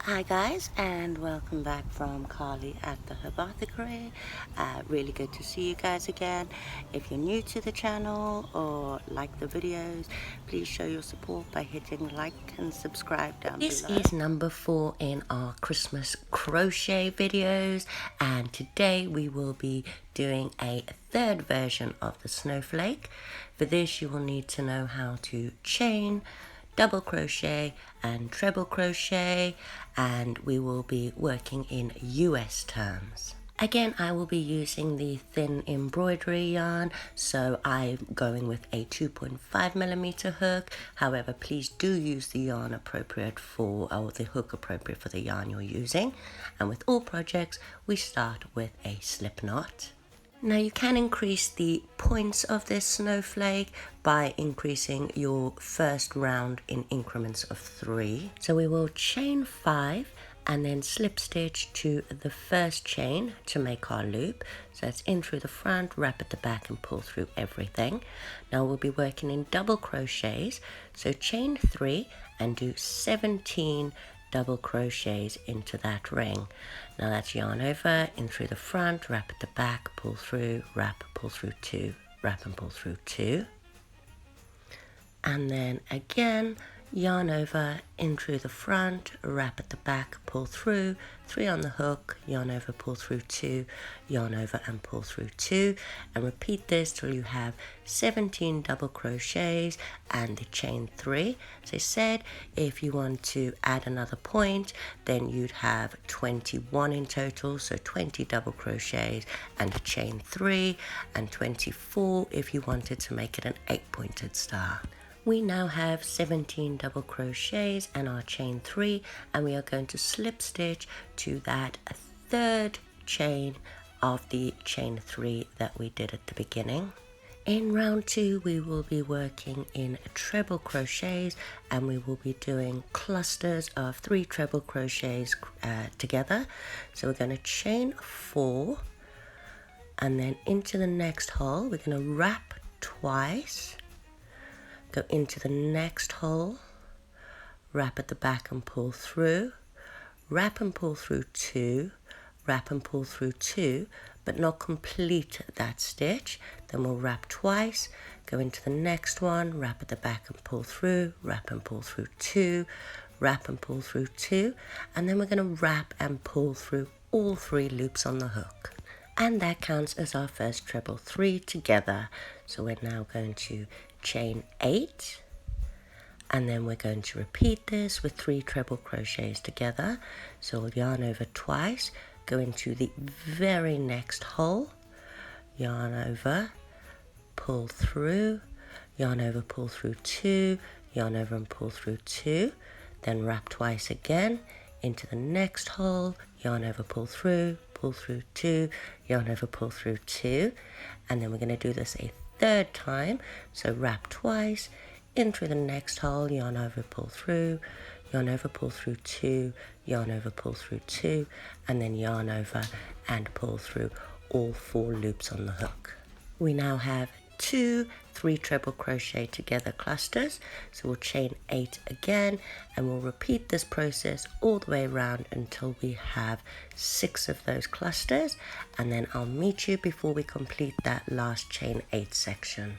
Hi guys, and welcome back from Carly at the Herbathicary. Really good to see you guys again. If you're new to the channel or like the videos, please show your support by hitting like and subscribe down below. This is number 4 in our Christmas crochet videos, and today we will be doing a third version of the snowflake. For this you will need to know how to chain, double crochet and treble crochet, and we will be working in US terms. Again, I will be using the thin embroidery yarn, so I'm going with a 2.5mm hook. However, please do use the yarn appropriate for, or the hook appropriate for the yarn you're using. And with all projects, we start with a slip knot. Now you can increase the points of this snowflake by increasing your first round in increments of 3. So we will chain 5 and then slip stitch to the first chain to make our loop. So that's in through the front, wrap at the back and pull through everything. Now we'll be working in double crochets. So chain 3 and do 17 double crochets into that ring. Now that's yarn over, in through the front, wrap at the back, pull through, wrap, pull through 2, wrap and pull through 2. And then again, yarn over, in through the front, wrap at the back, pull through, 3 on the hook, yarn over, pull through 2, yarn over and pull through 2, and repeat this till you have 17 double crochets and the chain 3. As I said, if you want to add another point, then you'd have 21 in total, so 20 double crochets and a chain 3, and 24 if you wanted to make it an 8-pointed star. We now have 17 double crochets and our chain 3, and we are going to slip stitch to that third chain of the chain 3 that we did at the beginning. In round 2 we will be working in treble crochets, and we will be doing clusters of 3 treble crochets together. So we're going to chain 4, and then into the next hole we're going to wrap twice, go into the next hole, wrap at the back and pull through, wrap and pull through 2, wrap and pull through 2, but not complete that stitch. Then we'll wrap twice, go into the next one, wrap at the back and pull through, wrap and pull through 2, wrap and pull through 2, and then we're going to wrap and pull through all 3 loops on the hook. And that counts as our first treble 3 together. So we're now going to chain 8, and then we're going to repeat this with 3 treble crochets together. So we'll yarn over twice, go into the very next hole, yarn over, pull through, yarn over, pull through 2, yarn over and pull through 2, then wrap twice again, into the next hole, yarn over, pull through 2, yarn over, pull through 2, and then we're going to do this a third time. So wrap twice, in through the next hole, yarn over, pull through, yarn over, pull through 2, yarn over, pull through 2, and then yarn over and pull through all 4 loops on the hook. We now have 2 3 treble crochet together clusters, so we'll chain 8 again, and we'll repeat this process all the way around until we have 6 of those clusters, and then I'll meet you before we complete that last chain 8 section.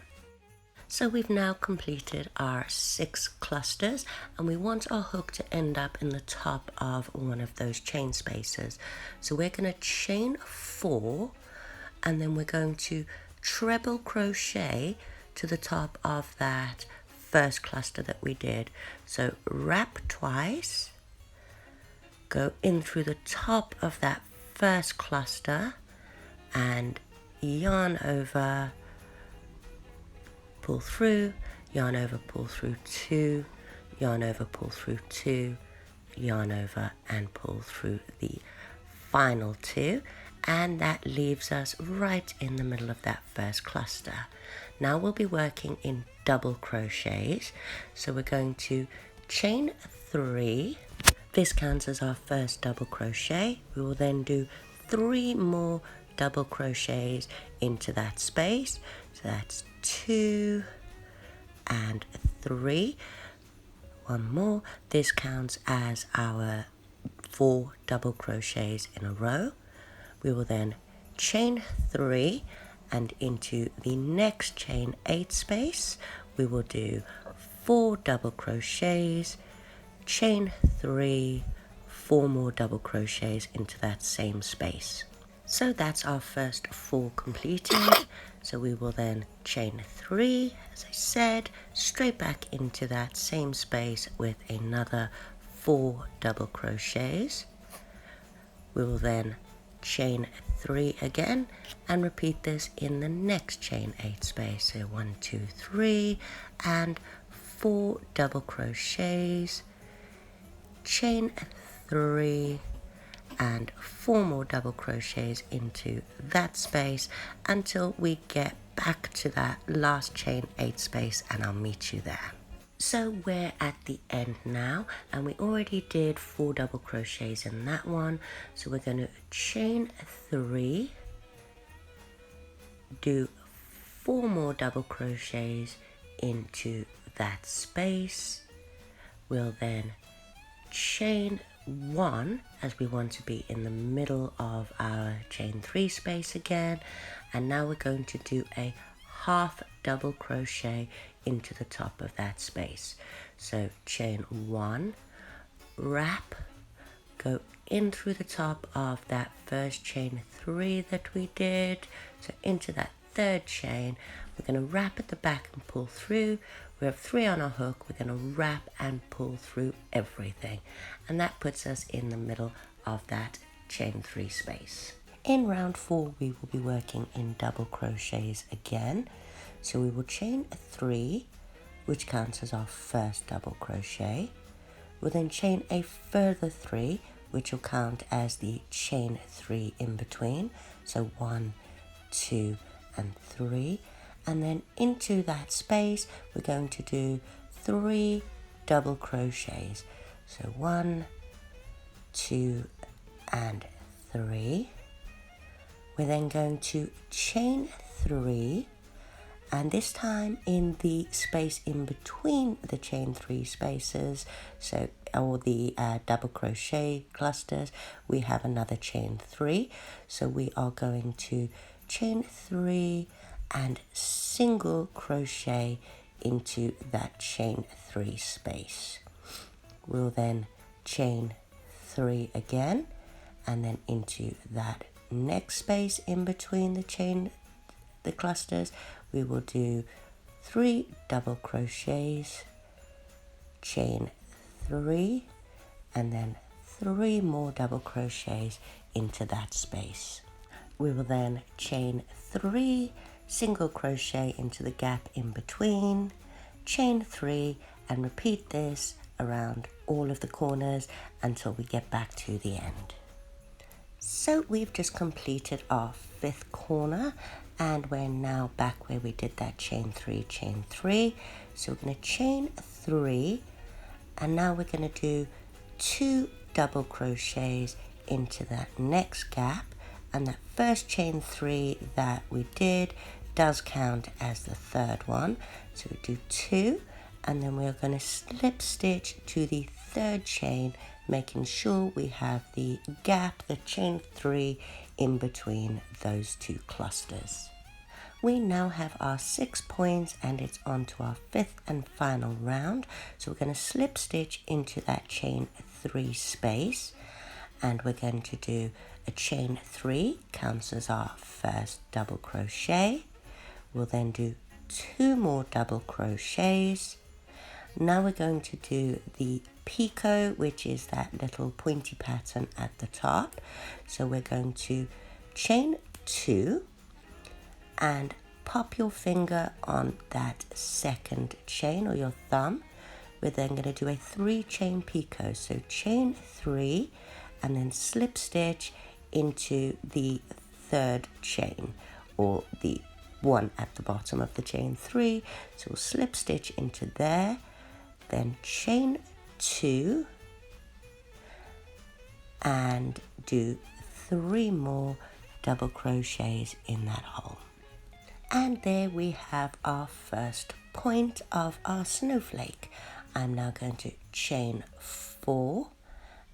So we've now completed our 6 clusters, and we want our hook to end up in the top of one of those chain spaces. So we're going to chain 4, and then we're going to treble crochet to the top of that first cluster that we did. So wrap twice, go in through the top of that first cluster and yarn over, pull through, yarn over, pull through 2, yarn over, pull through 2, yarn over and pull through the final 2, and that leaves us right in the middle of that first cluster. Now we'll be working in double crochets, so we're going to chain 3. This counts as our first double crochet. We will then do 3 more double crochets into that space, so that's 2 and 3. One more. This counts as our 4 double crochets in a row. We will then chain 3, and into the next chain 8 space we will do 4 double crochets, chain 3, 4 more double crochets into that same space. So that's our first 4 completed. So we will then chain 3, as I said, straight back into that same space with another 4 double crochets. We will then chain 3 again and repeat this in the next chain 8 space. So 1, 2, 3 and 4 double crochets, chain 3 and 4 more double crochets into that space until we get back to that last chain 8 space, and I'll meet you there. So we're at the end now, and we already did 4 double crochets in that one. So we're going to chain 3, do 4 more double crochets into that space. We'll then chain 1, as we want to be in the middle of our chain 3 space again, and now we're going to do a half double crochet into the top of that space. So chain 1, wrap, go in through the top of that first chain 3 that we did, so into that third chain. We're going to wrap at the back and pull through. We have 3 on our hook. We're going to wrap and pull through everything, and that puts us in the middle of that chain 3 space. In round 4 we will be working in double crochets again, so we will chain 3, which counts as our first double crochet. We'll then chain a further 3, which will count as the chain 3 in between, so 1, 2 and 3, and then into that space we're going to do 3 double crochets, so 1, 2 and 3. We're then going to chain 3, and this time in the space in between the chain 3 spaces, so all the double crochet clusters, we have another chain 3. So we are going to chain 3 and single crochet into that chain 3 space. We'll then chain 3 again, and then into that next space in between the clusters we will do 3 double crochets, chain 3 and then 3 more double crochets into that space. We will then chain 3, single crochet into the gap in between, chain 3 and repeat this around all of the corners until we get back to the end. So we've just completed our 5th corner, and we're now back where we did that chain 3. So we're going to chain 3, and now we're going to do 2 double crochets into that next gap, and that first chain 3 that we did does count as the 3rd one. So we do 2, and then we're going to slip stitch to the 3rd chain, making sure we have the gap, the chain 3 in between those 2 clusters. We now have our 6 points, and it's on to our 5th and final round. So we're going to slip stitch into that chain 3 space, and we're going to do a chain 3, counts as our first double crochet. We'll then do 2 more double crochets. Now we're going to do the Picot, which is that little pointy pattern at the top. So we're going to chain 2 and pop your finger on that 2nd chain, or your thumb. We're then going to do a 3 chain Picot. So chain 3 and then slip stitch into the 3rd chain, or the one at the bottom of the chain 3. So we'll slip stitch into there, then chain 2 and do 3 more double crochets in that hole. And there we have our first point of our snowflake. I'm now going to chain 4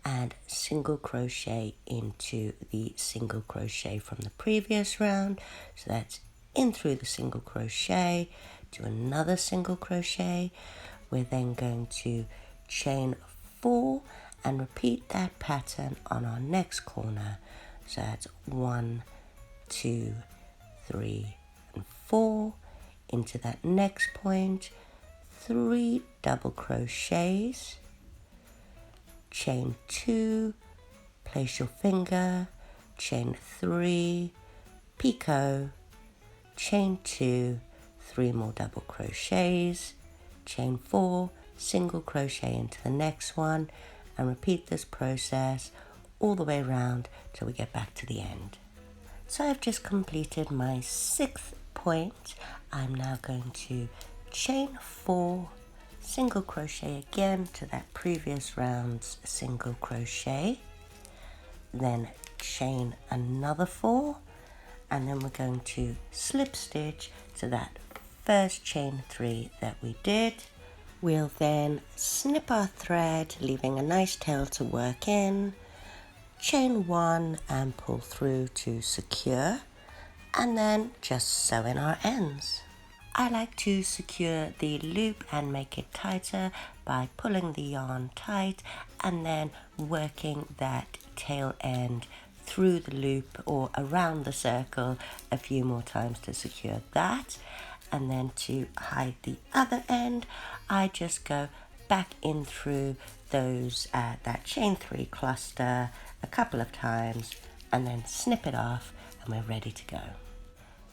and and single crochet into the single crochet from the previous round. So that's in through the single crochet, do another single crochet. We're then going to chain 4 and repeat that pattern on our next corner. So that's 1, 2, 3, and 4 into that next point, 3 double crochets, chain 2, place your finger, chain 3, picot, chain 2, 3 more double crochets, chain 4, single crochet into the next one, and repeat this process all the way around till we get back to the end. So I've just completed my 6th point. I'm now going to chain 4, single crochet again to that previous round's single crochet, then chain another 4, and then we're going to slip stitch to that first chain 3 that we did. We'll then snip our thread, leaving a nice tail to work in, chain 1 and pull through to secure, and then just sew in our ends. I like to secure the loop and make it tighter by pulling the yarn tight and then working that tail end through the loop or around the circle a few more times to secure that. And then to hide the other end, I just go back in through those that chain 3 cluster a couple of times and then snip it off, and we're ready to go.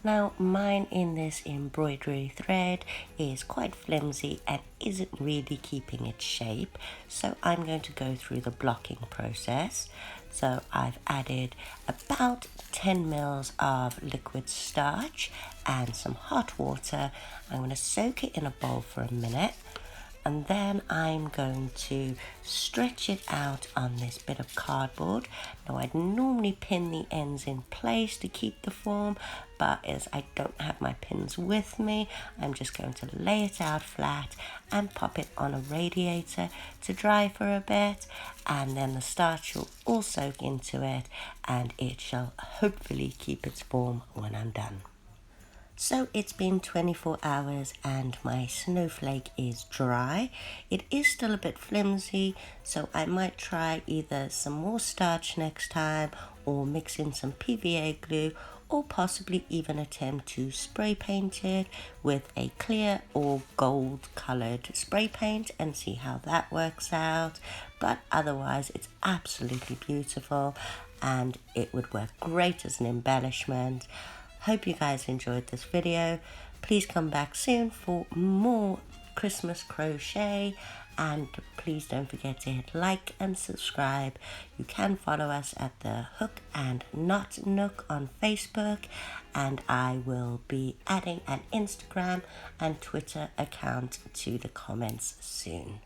Now mine in this embroidery thread is quite flimsy and isn't really keeping its shape, so I'm going to go through the blocking process. So I've added about 10 mils of liquid starch and some hot water. I'm going to soak it in a bowl for a minute, and then I'm going to stretch it out on this bit of cardboard. Now I'd normally pin the ends in place to keep the form, but as I don't have my pins with me, I'm just going to lay it out flat and pop it on a radiator to dry for a bit, and then the starch will all soak into it and it shall hopefully keep its form when I'm done. So it's been 24 hours and my snowflake is dry. It is still a bit flimsy, so I might try either some more starch next time or mix in some PVA glue, or possibly even attempt to spray paint it with a clear or gold colored spray paint and see how that works out. But otherwise it's absolutely beautiful and it would work great as an embellishment. Hope you guys enjoyed this video. Please come back soon for more Christmas crochet, and please don't forget to hit like and subscribe. You can follow us at the Hook and Knot Nook on Facebook, and I will be adding an Instagram and Twitter account to the comments soon.